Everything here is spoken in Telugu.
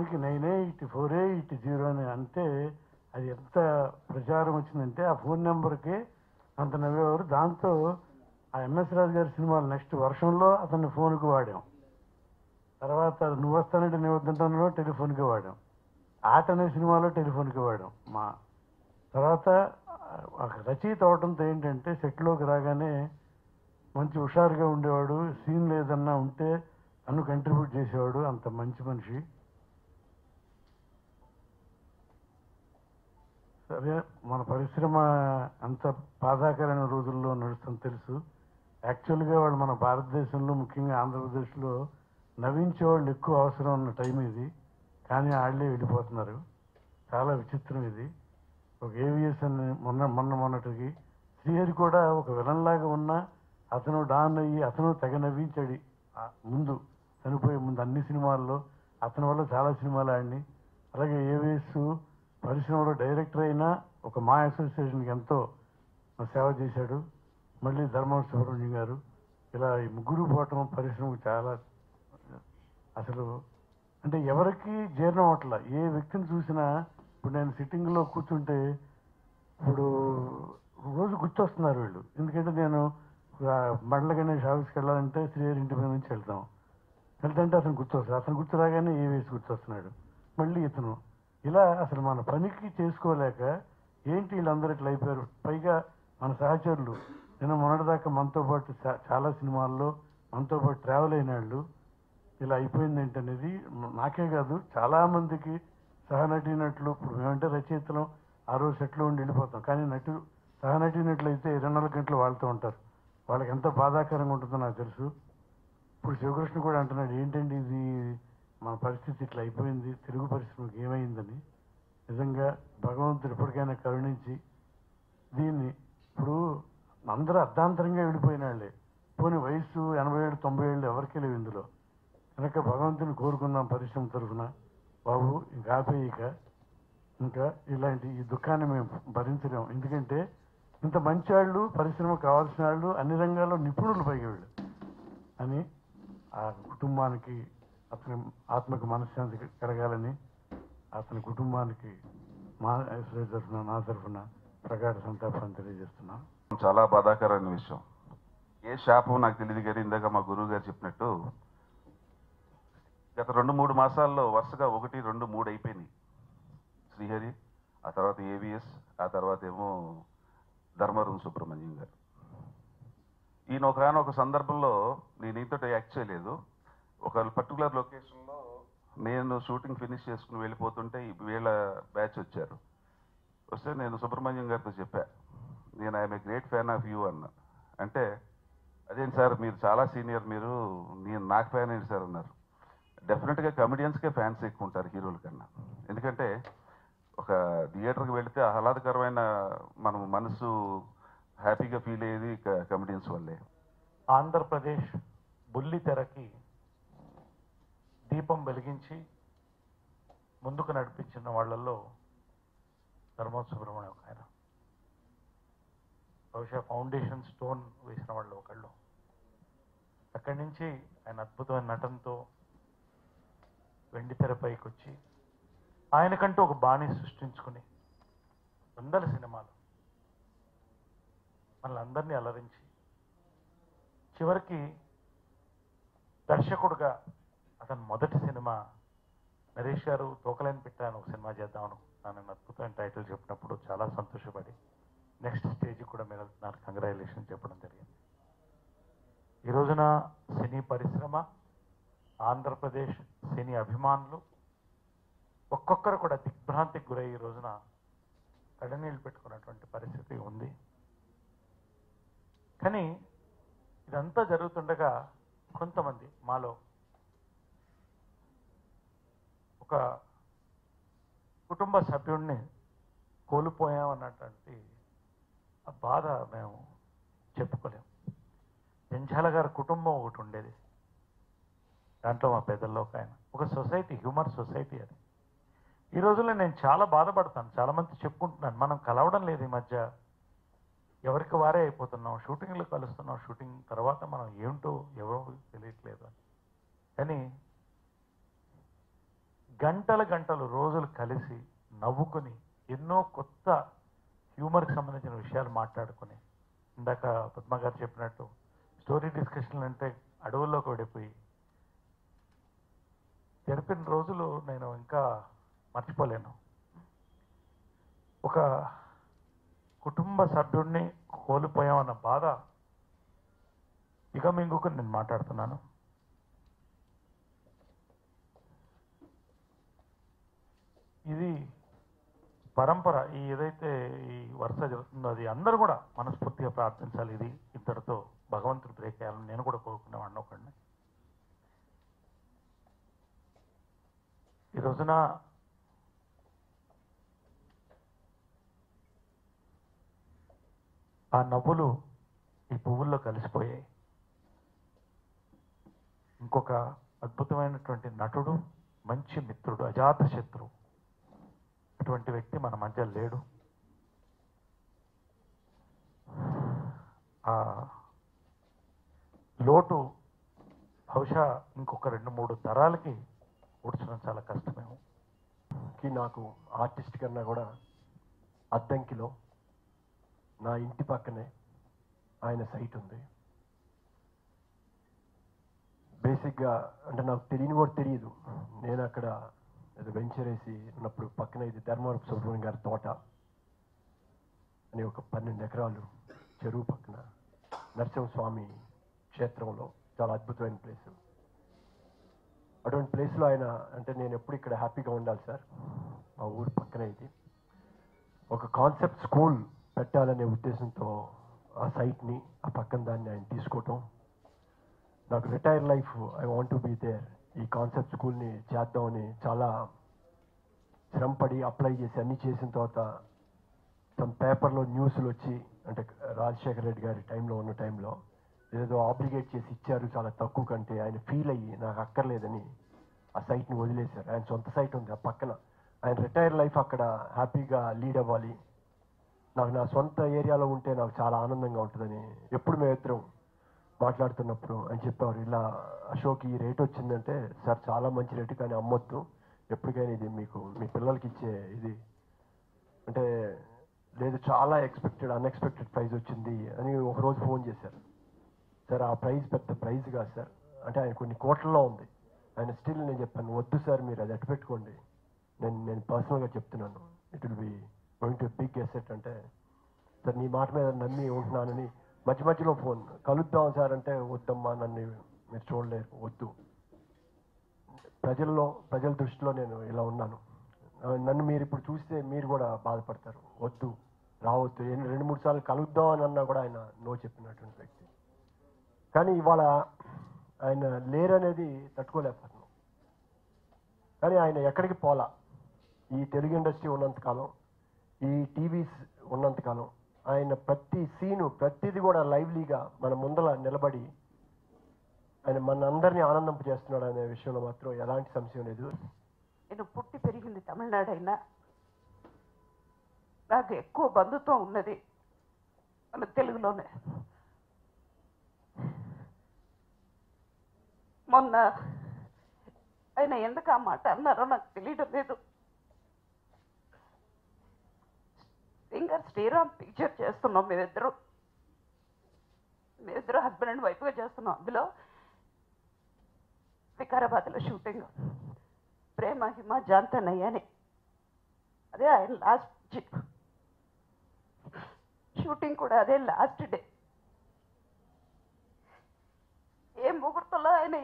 ఫోన్కి 984880 అని అంటే అది ఎంత ప్రచారం వచ్చిందంటే ఆ ఫోన్ నెంబర్కి అంత నవ్వేవారు. దాంతో ఆ ఎంఎస్ రాజు గారి సినిమాలు నెక్స్ట్ వర్షంలో అతన్ని ఫోన్కి వాడాం. తర్వాత నువ్వు వస్తానంటే నేను వద్దంటాను టెలిఫోన్కి వాడాం. ఆట అనే సినిమాలో టెలిఫోన్కి వాడాం. మా తర్వాత రచయిత అవడంతో ఏంటంటే సెట్లోకి రాగానే మంచి హుషారుగా ఉండేవాడు. సీన్ లేదన్నా ఉంటే తను కంట్రిబ్యూట్ చేసేవాడు. అంత మంచి మనిషి. సరే, మన పరిశ్రమ అంత బాధాకరమైన రోజుల్లో నడుస్తుంది తెలుసు. యాక్చువల్గా వాళ్ళు మన భారతదేశంలో ముఖ్యంగా ఆంధ్రప్రదేశ్లో నవ్వించే వాళ్ళు ఎక్కువ అవసరం ఉన్న టైం ఇది. కానీ వాళ్ళే వెళ్ళిపోతున్నారు. చాలా విచిత్రం ఇది. ఒక ఏవిఎస్ అని మొన్నటికి శ్రీహరి కూడా ఒక విలన్లాగా ఉన్న అతను డాన్ అయ్యి అతను తెగ నవ్వించాడు ముందు, చనిపోయే ముందు అన్ని సినిమాల్లో. అతని వల్ల చాలా సినిమాలు ఆడిని. అలాగే ఏవిఎస్ పరిశ్రమలో డైరెక్టర్ అయినా ఒక మా అసోసియేషన్కి ఎంతో సేవ చేశాడు. మళ్ళీ ధర్మవరం సుబ్రహ్మణ్యం గారు, ఇలా ఈ ముగ్గురు పోవటం పరిశ్రమకు చాలా అసలు అంటే ఎవరికి జీర్ణం అవట్ల. ఏ వ్యక్తిని చూసినా ఇప్పుడు నేను సిట్టింగ్లో కూర్చుంటే ఇప్పుడు రోజు గుర్తొస్తున్నారు వీళ్ళు. ఎందుకంటే నేను మండల గణేష్ ఆఫీస్కి వెళ్ళాలంటే శ్రీహరి ఇంటి మీద నుంచి వెళ్తుంటే అతను గుర్తొస్తాడు. అతను గుర్తు రాగానే ఏ వేసి గుర్తొస్తున్నాడు. మళ్ళీ ఇతను ఇలా అసలు మన పనికి చేసుకోలేక ఏంటి వీళ్ళందరూ ఇట్లా అయిపోయారు. పైగా మన సహచరులు నేను మొన్నటిదాకా మనతో పాటు చాలా సినిమాల్లో మనతో పాటు ట్రావెల్ అయిన వాళ్ళు ఇలా అయిపోయింది ఏంటనేది నాకే కాదు చాలామందికి సహనటినట్లు. ఇప్పుడు మేమంటే రచయితలం ఆ రోజు సెట్లో ఉండి వెళ్ళిపోతాం. కానీ సహనటినట్లు అయితే 24 గంటలు వాళ్ళతో ఉంటారు. వాళ్ళకి ఎంత బాధాకరంగా ఉంటుందో నాకు తెలుసు. ఇప్పుడు శివకృష్ణ కూడా అంటున్నాడు ఏంటండి ఇది మన పరిస్థితి ఇట్లా అయిపోయింది, తెలుగు పరిశ్రమకి ఏమైందని. నిజంగా భగవంతుడు ఎప్పటికైనా కరుణించి దీన్ని ఇప్పుడు అందరూ అర్ధాంతరంగా వెళ్ళిపోయిన వాళ్ళే. పోనీ వయసు 80 ఏళ్ళు 90 ఏళ్ళు ఎవరికీ లేవు ఇందులో. కనుక భగవంతుని కోరుకుందాం పరిశ్రమ తరఫున, బాబు ఇంకా ఆపేయిక, ఇంకా ఇలాంటి ఈ దుఃఖాన్ని మేము భరించలేము. ఎందుకంటే ఇంత మంచి వాళ్ళు, పరిశ్రమకు కావాల్సిన వాళ్ళు, అన్ని రంగాల్లో నిపుణులు పైగా వీళ్ళు అని ఆ కుటుంబానికి అతని ఆత్మకు మనశ్శాంతి కలగాలని అతని కుటుంబానికి మా తరఫున నా తరఫున ప్రగాఢ సంతాపాన్ని తెలియజేస్తున్నాను. చాలా బాధాకరమైన విషయం. ఏ శాపం నాకు తెలియదు కానీ ఇందాక మా గురువు గారు చెప్పినట్టు గత 2-3 మాసాల్లో వరుసగా 1, 2, 3 అయిపోయినాయి. శ్రీహరి, ఆ తర్వాత ఏవిఎస్, ఆ తర్వాత ఏమో ధర్మవరం సుబ్రహ్మణ్యం గారు. ఈయన ఒకనొక సందర్భంలో నేను ఈతో యాక్ట్ చేయలేదు. ఒక పర్టికులర్ లొకేషన్లో నేను షూటింగ్ ఫినిష్ చేసుకుని వెళ్ళిపోతుంటే వీళ్ళ బ్యాచ్ వచ్చారు. వస్తే నేను సుబ్రహ్మణ్యం గారితో చెప్పా, నేను I'm a great fan of you అన్న. అంటే అదేంటి సార్ మీరు చాలా సీనియర్, నేను నాకు ఫ్యాన్ ఏంటి సార్ అన్నారు. డెఫినెట్గా కమెడియన్స్కే ఫ్యాన్స్ ఎక్కువ ఉంటారు హీరోల కన్నా. ఎందుకంటే ఒక థియేటర్కి వెళితే ఆహ్లాదకరమైన మనం మనసు హ్యాపీగా ఫీల్ అయ్యేది కమెడియన్స్ వల్లే. ఆంధ్రప్రదేశ్ బుల్లి తెరకి దీపం వెలిగించి ముందుకు నడిపించిన వాళ్ళల్లో ధర్మవరం సుబ్రహ్మణ్యం ఒక ఆయన. బహుశా ఫౌండేషన్ స్టోన్ వేసిన వాళ్ళు ఒకళ్ళు. అక్కడి నుంచి ఆయన అద్భుతమైన నటనతో వెండి తెరపైకి వచ్చి ఆయనకంటూ ఒక బాణి సృష్టించుకుని వందల సినిమాలు మనల్ని అందరినీ అలరించి చివరికి దర్శకుడుగా అతను మొదటి సినిమా నరేష్ గారు తోకలేని పెట్టాను ఒక సినిమా చేద్దామను నన్ను అద్భుతమైన టైటిల్ చెప్పినప్పుడు చాలా సంతోషపడి నెక్స్ట్ స్టేజ్ కూడా మీరు నాకు కంగ్రాచులేషన్ చెప్పడం జరిగింది. ఈ రోజున సినీ పరిశ్రమ, ఆంధ్రప్రదేశ్ సినీ అభిమానులు ఒక్కొక్కరు కూడా దిగ్భ్రాంతికి గురై ఈ రోజున కడనీళ్ళు పెట్టుకున్నటువంటి పరిస్థితి ఉంది. కానీ ఇదంతా జరుగుతుండగా కొంతమంది మాలో ఒక కుటుంబ సభ్యుడిని కోల్పోయామన్నటువంటి ఆ బాధ మేము చెప్పుకోలేము. జంఝాల గారి కుటుంబం ఒకటి ఉండేది. దాంట్లో మా పెద్దల్లో ఒక ఆయన, ఒక సొసైటీ, హ్యూమర్ సొసైటీ అది. ఈ రోజుల్లో నేను చాలా బాధపడతాను. చాలామంది చెప్పుకుంటున్నాను, మనం కలవడం లేదు ఈ మధ్య, ఎవరికి వారే అయిపోతున్నాం, షూటింగ్లు కలుస్తున్నాం, షూటింగ్ తర్వాత మనం ఏమిటో ఎవరో తెలియట్లేదు అని. కానీ గంటల గంటలు రోజులు కలిసి నవ్వుకొని ఎన్నో కొత్త హ్యూమర్కి సంబంధించిన విషయాలు మాట్లాడుకొని, ఇందాక పద్మ గారు చెప్పినట్టు స్టోరీ డిస్కషన్లు అంటే అడవుల్లోకి ఓడిపోయి జరిపిన రోజులు నేను ఇంకా మర్చిపోలేను. ఒక కుటుంబ సభ్యుడిని కోల్పోయామన్న బాధ దిగమింగుకు నేను మాట్లాడుతున్నాను. ఇది పరంపర, ఈ ఏదైతే ఈ వరుస జరుగుతుందో అది అందరూ కూడా మనస్ఫూర్తిగా ప్రార్థించాలి. ఇది ఇంతటితో భగవంతుడు బ్రేక్ అయ్యాలని నేను కూడా కోరుకునేవాడిని ఒకడిని. ఈ రోజున ఆ నవ్వులు ఈ పువ్వుల్లో కలిసిపోయాయి. ఇంకొక అద్భుతమైనటువంటి నటుడు, మంచి మిత్రుడు, అజాత శత్రువు, అటువంటి వ్యక్తి మన మధ్య లేడు. ఆ లోటు బహుశా ఇంకొక 2-3 తరాలకి కూర్చోడం చాలా కష్టమేమో. నాకు ఆర్టిస్ట్ కన్నా కూడా అద్దంకిలో నా ఇంటి పక్కనే ఆయన సైట్ ఉంది. బేసిక్గా అంటే నాకు తెలియని కూడా తెలియదు. నేను అక్కడ ఏదో వెంచర్ వేసి ఉన్నప్పుడు పక్కన ఇది ధర్మవరపు సుబ్రహ్మణ్యం గారి తోట అని ఒక 12 ఎకరాలు చెరువు పక్కన నరసింహస్వామి క్షేత్రంలో చాలా అద్భుతమైన ప్లేస్. అటువంటి ప్లేస్లో ఆయన అంటే నేను ఎప్పుడు ఇక్కడ హ్యాపీగా ఉండాలి సార్, మా ఊరు పక్కనే ఇది ఒక కాన్సెప్ట్ స్కూల్ పెట్టాలనే ఉద్దేశంతో ఆ సైట్ని ఆ పక్కన దాన్ని ఆయన తీసుకోవటం, నాకు retire life I want to be there, ఈ కాన్సెప్ట్ స్కూల్ని చేద్దామని చాలా శ్రమపడి అప్లై చేసి అన్నీ చేసిన తర్వాత తమ పేపర్లో న్యూస్లు వచ్చి అంటే రాజశేఖర రెడ్డి గారి టైంలో ఉన్న టైంలో ఏదో ఆబ్లిగేట్ చేసి ఇచ్చారు చాలా తక్కువ కంటే, ఆయన ఫీల్ అయ్యి నాకు అక్కర్లేదని ఆ సైట్ని వదిలేశారు. ఆయన సొంత సైట్ ఉంది ఆ పక్కన, ఆయన రిటైర్ లైఫ్ అక్కడ హ్యాపీగా లీడ్ అవ్వాలి, నాకు నా సొంత ఏరియాలో ఉంటే నాకు చాలా ఆనందంగా ఉంటుందని ఎప్పుడు మేమిద్దరం మాట్లాడుతున్నప్పుడు అని చెప్పేవారు. ఇలా అశోక్ ఈ రేట్ వచ్చిందంటే సార్ చాలా మంచి రేటు కానీ అమ్మొద్దు, ఎప్పటికైనా ఇది మీకు మీ పిల్లలకి ఇచ్చే ఇది అంటే లేదు, చాలా అన్ఎక్స్పెక్టెడ్ ప్రైజ్ వచ్చింది అని ఒకరోజు ఫోన్ చేశారు. సార్ ఆ ప్రైజ్ పెద్ద ప్రైజ్ కాదు సార్ అంటే ఆయన కొన్ని కోట్లలో ఉంది. ఆయన స్టిల్ నేను చెప్పాను వద్దు సార్ మీరు అది అట్టు పెట్టుకోండి, నేను పర్సనల్గా చెప్తున్నాను, it will be going to big asset అంటే సార్ నీ మాట మీద నమ్మి ఉంటున్నానని మధ్య మధ్యలో ఫోన్ కలుద్దాం సార్ అంటే వద్దమ్మా నన్ను మీరు చూడలేరు వద్దు, ప్రజల దృష్టిలో నేను ఇలా ఉన్నాను, నన్ను మీరు ఇప్పుడు చూస్తే మీరు కూడా బాధపడతారు, వద్దు రావద్దు, 2-3 సార్లు కలుద్దాం అని అన్నా కూడా ఆయన నో చెప్పినటువంటి వ్యక్తి. కానీ ఇవాళ ఆయన లేరనేది తట్టుకోలేకపోతున్నాం. కానీ ఆయన ఎక్కడికి పోలా, ఈ తెలుగు ఇండస్ట్రీ ఉన్నంతకాలం, ఈ టీవీస్ ఉన్నంతకాలం ఆయన ప్రతి సీను ప్రతిది కూడా లైవ్లీగా మన ముందర నిలబడి ఆయన మన అందరినీ ఆనందింప చేస్తున్నాడు అనే విషయంలో మాత్రం ఎలాంటి సంశయం లేదు. నేను పుట్టి పెరిగింది తమిళనాడు అయినా నాకు ఎక్కువ బంధుత్వం ఉన్నది మన తెలుగులోనే. మొన్న ఆయన ఎందుకు ఆ మాట అన్నారో నాకు తెలియడం లేదు. సింగర్ శ్రీరామ్ పిక్చర్ చేస్తున్నాం మేమిద్దరు హస్బెండ్ అండ్ వైఫ్గా చేస్తున్నాం. అందులో వికారాబాద్లో షూటింగ్, ప్రేమ హిమ జాంతనయ్య అని, అదే ఆయన లాస్ట్ షూటింగ్ కూడా అదే లాస్ట్ డే. ఏ ముహూర్తంలో ఆయన